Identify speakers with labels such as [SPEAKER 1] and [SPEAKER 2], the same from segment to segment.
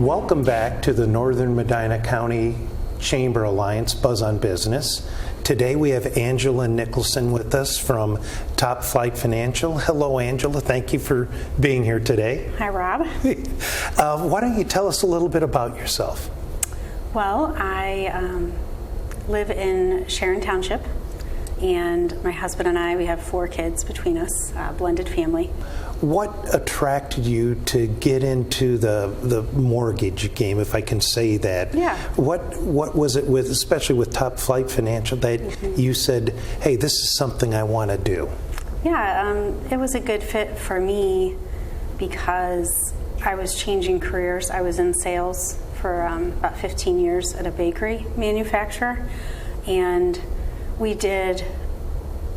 [SPEAKER 1] Welcome back to the Northern Medina County Chamber Alliance Buzz on Business. Today we have Angela Nicholson with us from Top Flight Financial. Hello, Angela. Thank you for being here today.
[SPEAKER 2] Hi, Rob.
[SPEAKER 1] Why don't you tell us a little bit about yourself?
[SPEAKER 2] Well, I live in Sharon Township, and my husband and I, we have 4 kids between us, blended family.
[SPEAKER 1] What attracted you to get into the mortgage game, if I can say that?
[SPEAKER 2] Yeah.
[SPEAKER 1] What was it with, especially with Top Flight Financial, that you said, hey, this is something I want to do?
[SPEAKER 2] Yeah, it was a good fit for me because I was changing careers. I was in sales for about 15 years at a bakery manufacturer, and we did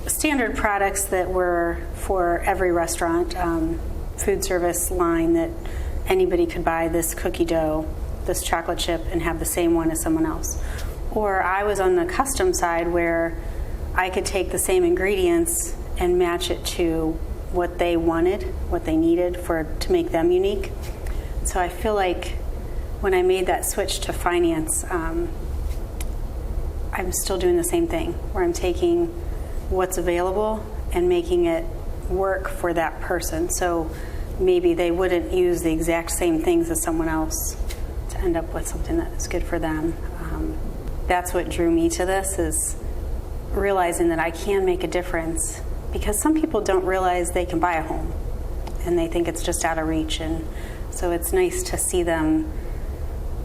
[SPEAKER 2] standard products that were for every restaurant, food service line, that anybody could buy this cookie dough, this chocolate chip, and have the same one as someone else. Or I was on the custom side where I could take the same ingredients and match it to what they wanted, what they needed to make them unique. So I feel like when I made that switch to finance, I'm still doing the same thing, where I'm taking what's available and making it work for that person. So maybe they wouldn't use the exact same things as someone else to end up with something that's good for them. That's what drew me to this, is realizing that I can make a difference, because some people don't realize they can buy a home and they think it's just out of reach. And so it's nice to see them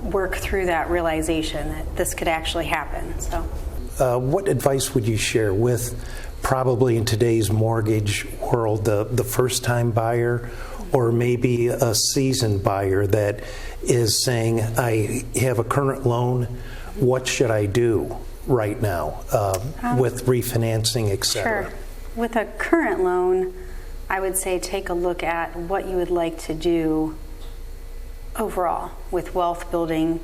[SPEAKER 2] work through that realization that this could actually happen. So.
[SPEAKER 1] What advice would you share with probably in today's mortgage world, the first-time buyer, or maybe a seasoned buyer that is saying, I have a current loan, what should I do right now with refinancing, et cetera?
[SPEAKER 2] Sure. With a current loan, I would say take a look at what you would like to do overall with wealth building,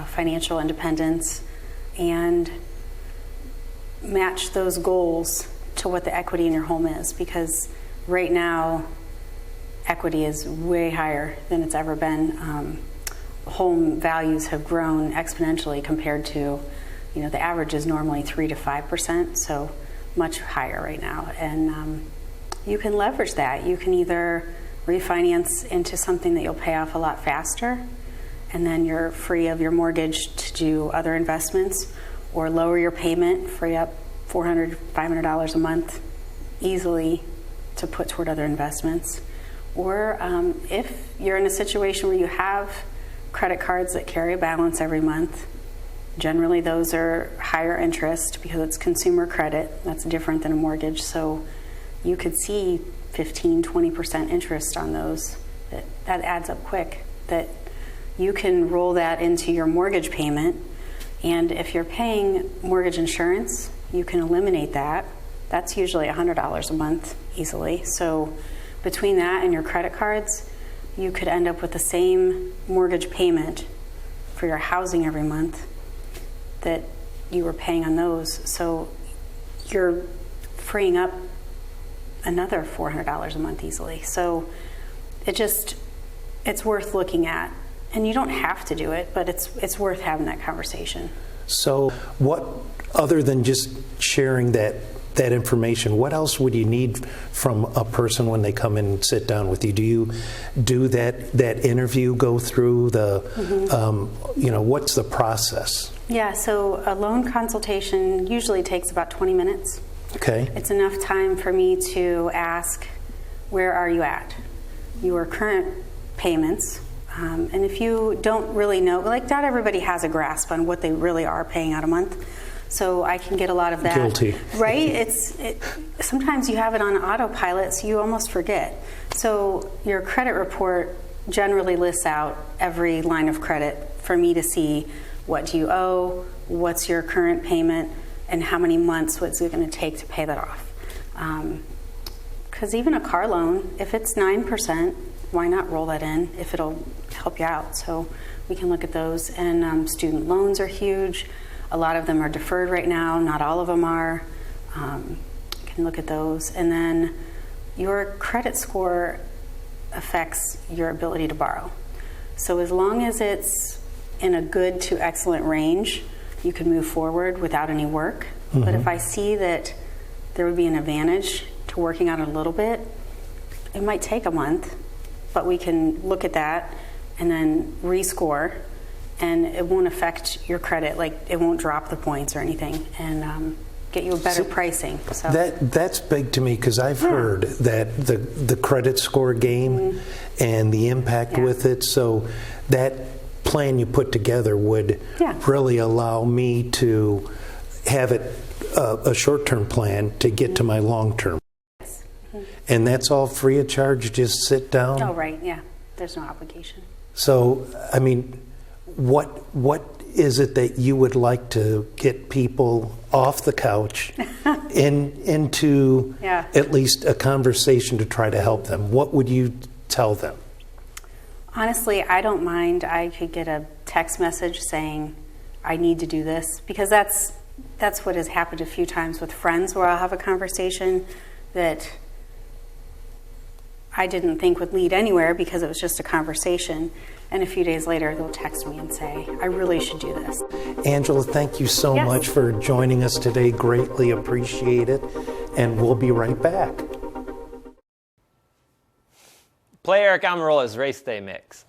[SPEAKER 2] financial independence, and match those goals to what the equity in your home is, because right now equity is way higher than it's ever been. Home values have grown exponentially compared to, the average is normally 3 to 5%, so much higher right now. And you can leverage that. You can either refinance into something that you'll pay off a lot faster, and then you're free of your mortgage to do other investments, or lower your payment, free up $400, $500 a month easily to put toward other investments. Or if you're in a situation where you have credit cards that carry a balance every month, generally those are higher interest because it's consumer credit. That's different than a mortgage. So you could see 15, 20% interest on those. That adds up quick. That you can roll that into your mortgage payment. And if you're paying mortgage insurance, you can eliminate that. That's usually $100 a month easily. So between that and your credit cards, you could end up with the same mortgage payment for your housing every month that you were paying on those. So you're freeing up another $400 a month easily. So it's worth looking at. And you don't have to do it, but it's worth having that conversation.
[SPEAKER 1] So what, other than just sharing that information, what else would you need from a person when they come in and sit down with you? Do you do that interview, go through the, what's the process?
[SPEAKER 2] Yeah, so a loan consultation usually takes about 20 minutes.
[SPEAKER 1] Okay.
[SPEAKER 2] It's enough time for me to ask, where are you at? Your current payments. And if you don't really know, not everybody has a grasp on what they really are paying out a month. So I can get a lot of that.
[SPEAKER 1] Guilty.
[SPEAKER 2] Right? Sometimes you have it on autopilot, so you almost forget. So your credit report generally lists out every line of credit for me to see, what do you owe, what's your current payment, and how many months, what's it going to take to pay that off. Because even a car loan, if it's 9%, why not roll that in if it'll help you out? So we can look at those. And student loans are huge. A lot of them are deferred right now. Not all of them are. Can look at those. And then your credit score affects your ability to borrow. So as long as it's in a good to excellent range, you can move forward without any work. But if I see that there would be an advantage to working on it a little bit, it might take a month, but we can look at that and then rescore, and it won't affect your credit. Like, it won't drop the points or anything, and get you a better pricing. So
[SPEAKER 1] That's big to me, because I've heard that the credit score game and the impact with it. So that plan you put together would really allow me to have it a short-term plan to get to my long-term. And that's all free of charge, just sit down?
[SPEAKER 2] Oh, right, yeah. There's no obligation.
[SPEAKER 1] So, I mean, what is it that you would like to get people off the couch into at least a conversation to try to help them? What would you tell them?
[SPEAKER 2] Honestly, I don't mind. I could get a text message saying, I need to do this, because that's what has happened a few times with friends, where I'll have a conversation that I didn't think would lead anywhere because it was just a conversation. And a few days later, they'll text me and say, I really should do this.
[SPEAKER 1] Angela, thank you so much for joining us today. Greatly appreciate it. And we'll be right back.
[SPEAKER 3] Play Eric Amarola's Race Day Mix.